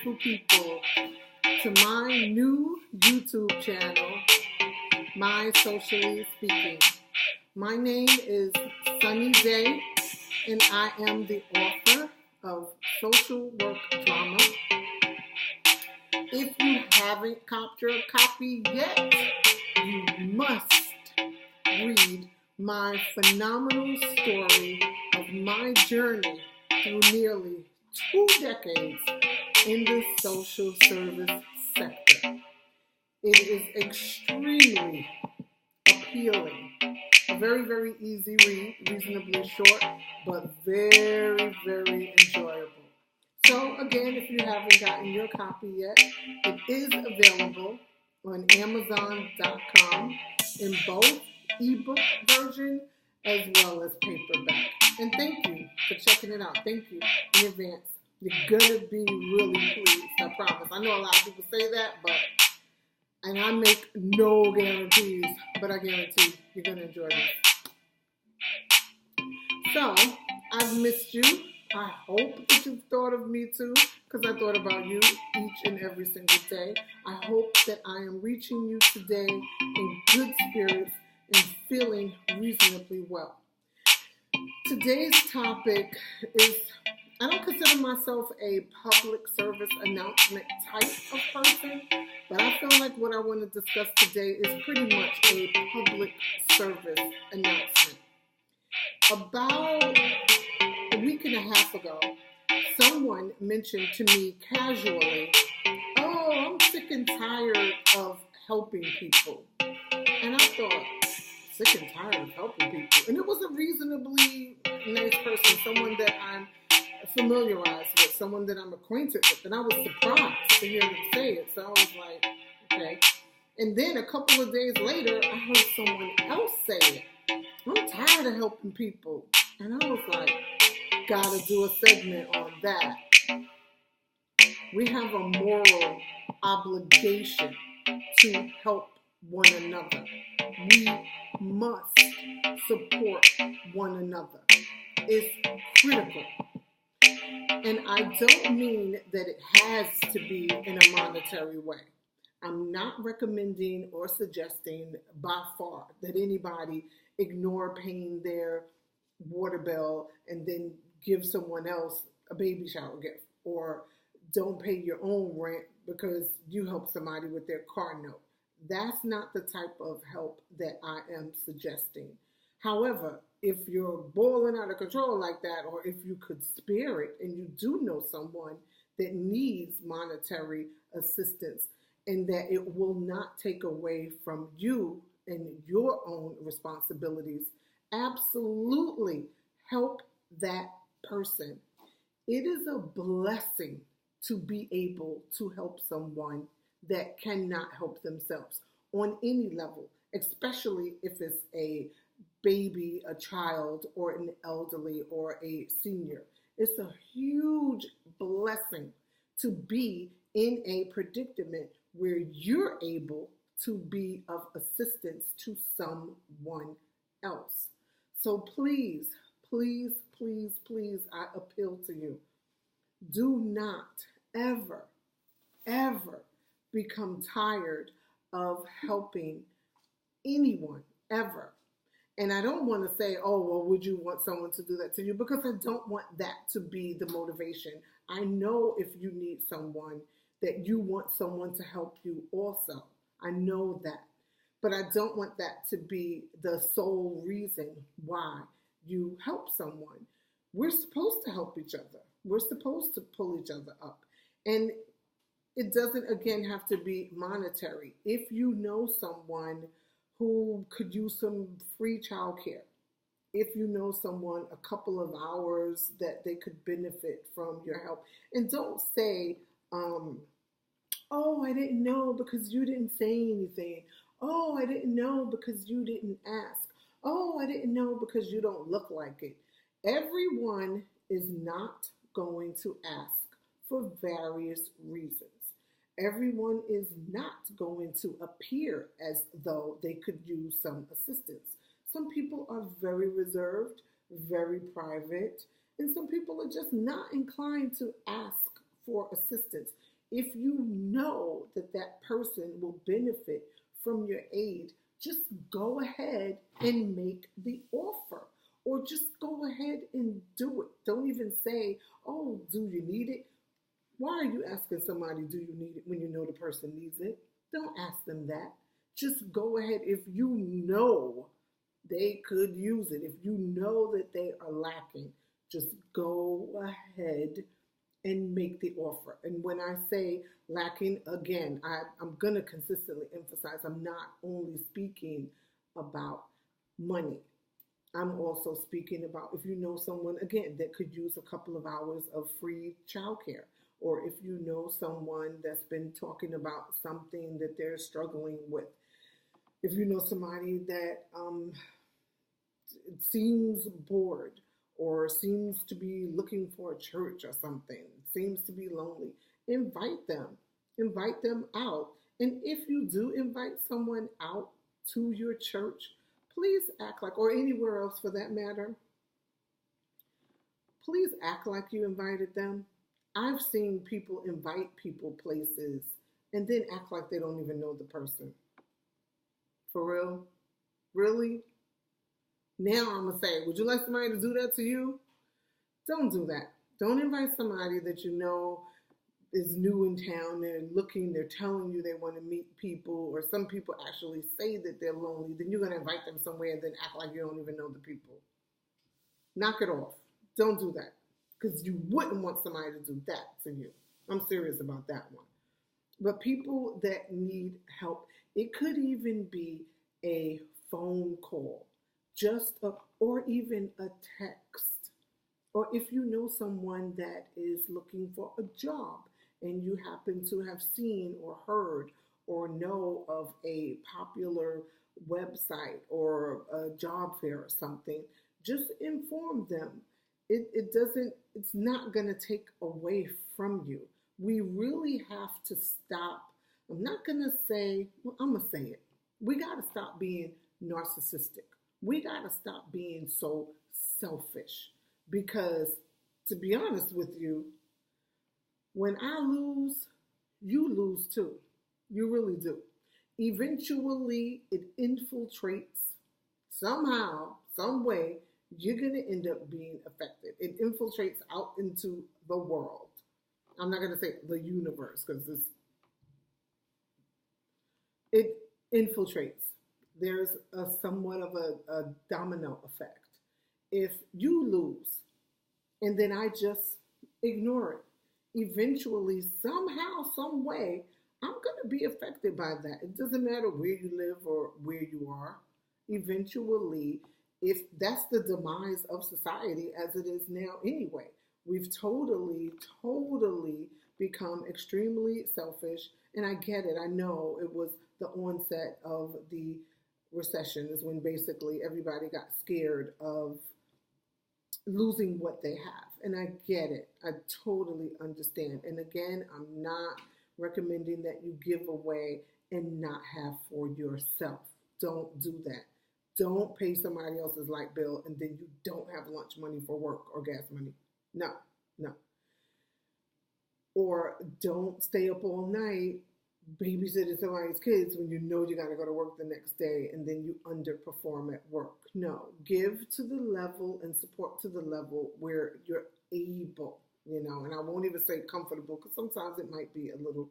beautiful people, to my new YouTube channel, My Socially Speaking. My name is Sunny Day, and I am the author of Social Work Drama. If you haven't copped your copy yet, you must read my phenomenal story of my journey through nearly 2 decades in the social service sector. It is extremely appealing. A very, very easy read, reasonably short, but very, very enjoyable. So again, if you haven't gotten your copy yet, it is available on Amazon.com in both ebook version as well as paperback. And thank you for checking it out. Thank you in advance. You're gonna be really pleased, I promise. I know a lot of people say that, and I make no guarantees, but I guarantee you're gonna enjoy this. So, I've missed you. I hope that you've thought of me too, because I thought about you each and every single day. I hope that I am reaching you today in good spirits and feeling reasonably well. Today's topic is, I don't consider myself a public service announcement type of person, but I feel like what I want to discuss today is pretty much a public service announcement. About a week and a half ago, someone mentioned to me casually, "Oh, I'm sick and tired of helping people." And I thought, sick and tired of helping people? And it was a reasonably nice person, someone that I'm familiarized with, someone that I'm acquainted with. And I was surprised to hear them say it. So I was like, okay. And then a couple of days later, I heard someone else say it. "I'm tired of helping people." And I was like, gotta do a segment on that. We have a moral obligation to help one another. We must support one another. It's critical. And I don't mean that it has to be in a monetary way. I'm not recommending or suggesting by far that anybody ignore paying their water bill and then give someone else a baby shower gift, or don't pay your own rent because you help somebody with their car note. That's not the type of help that I am suggesting. However, if you're boiling out of control like that, or if you could spare it and you do know someone that needs monetary assistance and that it will not take away from you and your own responsibilities, absolutely help that person. It is a blessing to be able to help someone that cannot help themselves on any level, especially if it's a baby, a child, or an elderly, or a senior. It's a huge blessing to be in a predicament where you're able to be of assistance to someone else. So please, please, please, please, I appeal to you. Do not ever, ever become tired of helping anyone, ever. And I don't want to say, "Oh, well, would you want someone to do that to you?" Because I don't want that to be the motivation. I know if you need someone, that you want someone to help you also. I know that. But I don't want that to be the sole reason why you help someone. We're supposed to help each other. We're supposed to pull each other up. And it doesn't, again, have to be monetary. If you know someone who could use some free childcare, if you know someone a couple of hours that they could benefit from your help, and don't say, "Oh, I didn't know because you didn't say anything. Oh, I didn't know because you didn't ask. Oh, I didn't know because you don't look like it." Everyone is not going to ask for various reasons. Everyone is not going to appear as though they could use some assistance. Some people are very reserved, very private, and some people are just not inclined to ask for assistance. If you know that that person will benefit from your aid, just go ahead and make the offer, or just go ahead and do it. Don't even say, oh, do you need it? Why are you asking somebody, do you need it, when you know the person needs it? Don't ask them that. Just go ahead. If you know they could use it, if you know that they are lacking, just go ahead and make the offer. And when I say lacking, again, I'm going to consistently emphasize I'm not only speaking about money. I'm also speaking about if you know someone, again, that could use a couple of hours of free childcare, or if you know someone that's been talking about something that they're struggling with, if you know somebody that seems bored or seems to be looking for a church or something, seems to be lonely, invite them. Invite them out. And if you do invite someone out to your church, please act like, or anywhere else for that matter, please act like you invited them. I've seen people invite people places and then act like they don't even know the person. For real? Really? Now I'm going to say, would you like somebody to do that to you? Don't do that. Don't invite somebody that you know is new in town. They're looking, they're telling you they want to meet people, or some people actually say that they're lonely. Then you're going to invite them somewhere and then act like you don't even know the people. Knock it off. Don't do that, because you wouldn't want somebody to do that to you. I'm serious about that one. But people that need help, it could even be a phone call, or even a text. Or if you know someone that is looking for a job and you happen to have seen or heard or know of a popular website or a job fair or something, just inform them. It's not going to take away from you. We really have to stop. I'm not going to say, well, I'm going to say it. We got to stop being narcissistic. We got to stop being so selfish, because to be honest with you, when I lose, you lose too. You really do. Eventually, it infiltrates somehow, some way, you're going to end up being affected. It infiltrates out into the world. I'm not going to say the universe, because it infiltrates. There's a somewhat of a domino effect. If you lose and then I just ignore it, eventually, somehow, some way, I'm going to be affected by that. It doesn't matter where you live or where you are. Eventually, if that's the demise of society as it is now anyway, we've totally become extremely selfish. And I get it. I know it was the onset of the recession is when basically everybody got scared of losing what they have. And I get it. I totally understand. And again, I'm not recommending that you give away and not have for yourself. Don't do that. Don't pay somebody else's light bill and then you don't have lunch money for work or gas money. No. Or don't stay up all night babysitting somebody's kids when you know you got to go to work the next day and then you underperform at work. No, give to the level and support to the level where you're able, and I won't even say comfortable, because sometimes it might be a little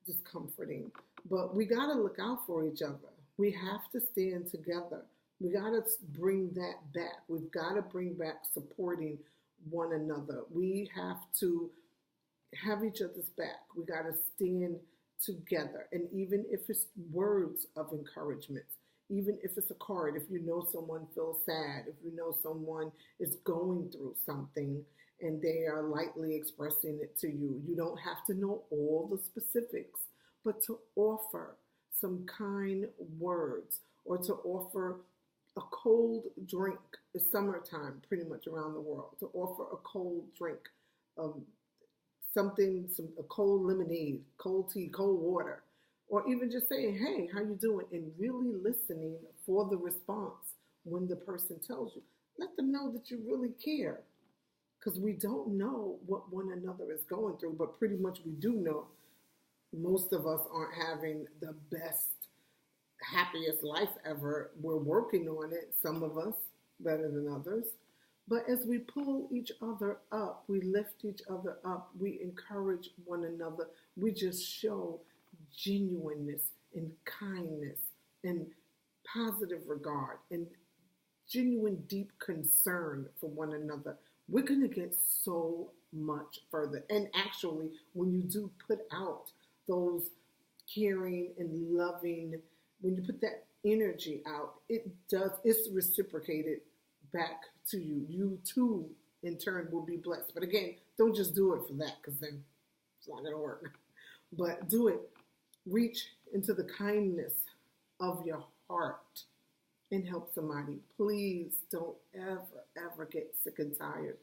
discomforting, but we got to look out for each other. We have to stand together. We got to bring that back. We've got to bring back supporting one another. We have to have each other's back. We got to stand together. And even if it's words of encouragement, even if it's a card, if you know someone feels sad, if you know someone is going through something and they are lightly expressing it to you, you don't have to know all the specifics, but to offer some kind words or to offer a cold drink. It's summertime pretty much around the world. To offer a cold drink, a cold lemonade, cold tea, cold water, or even just saying, hey, how you doing? And really listening for the response when the person tells you. Let them know that you really care, because we don't know what one another is going through, but pretty much we do know most of us aren't having the best, happiest life ever. We're working on it, some of us better than others. But as we pull each other up, we lift each other up, we encourage one another, we just show genuineness and kindness and positive regard and genuine deep concern for one another, we're going to get so much further. And actually, when you do put out those caring and loving, when you put that energy out, it's reciprocated back to you. You too, in turn, will be blessed. But again, don't just do it for that, because then it's not going to work. But do it. Reach into the kindness of your heart and help somebody. Please don't ever get sick and tired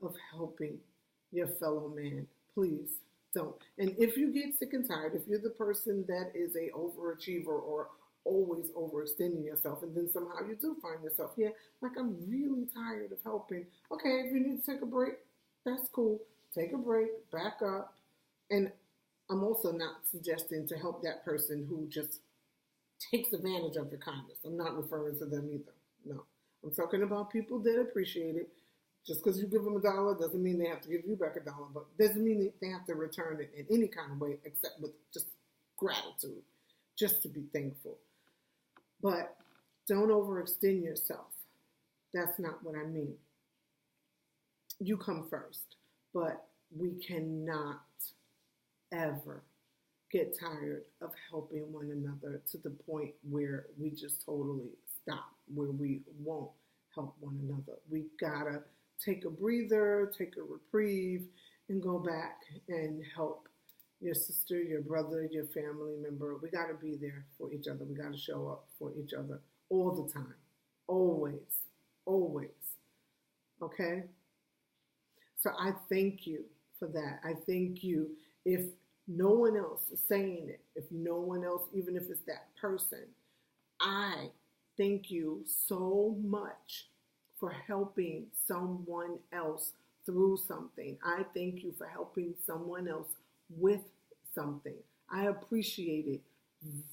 of helping your fellow man. Please don't. And if you get sick and tired, if you're the person that is a overachiever or always overextending yourself, and then somehow you do find yourself, yeah, like, I'm really tired of helping. Okay, if you need to take a break, that's cool. Take a break, back up. And I'm also not suggesting to help that person who just takes advantage of your kindness. I'm not referring to them either. No. I'm talking about people that appreciate it. Just because you give them $1 doesn't mean they have to give you back $1, but doesn't mean they have to return it in any kind of way except with just gratitude, just to be thankful. But don't overextend yourself. That's not what I mean. You come first, but we cannot ever get tired of helping one another to the point where we just totally stop, where we won't help one another. We gotta take a breather, take a reprieve, and go back and help your sister, your brother, your family member. We gotta be there for each other. We gotta show up for each other all the time. Always. Always. Okay? So I thank you for that. I thank you. If no one else is saying it, if no one else, even if it's that person, I thank you so much for helping someone else through something. I thank you for helping someone else with something. I appreciate it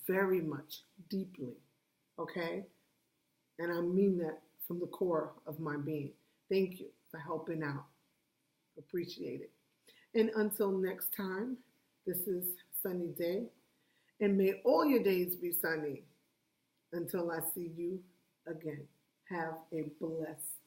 very much, deeply. Okay? And I mean that from the core of my being. Thank you for helping out. Appreciate it. And until next time, this is Sunny Day. And may all your days be sunny. Until I see you again. Have a blessed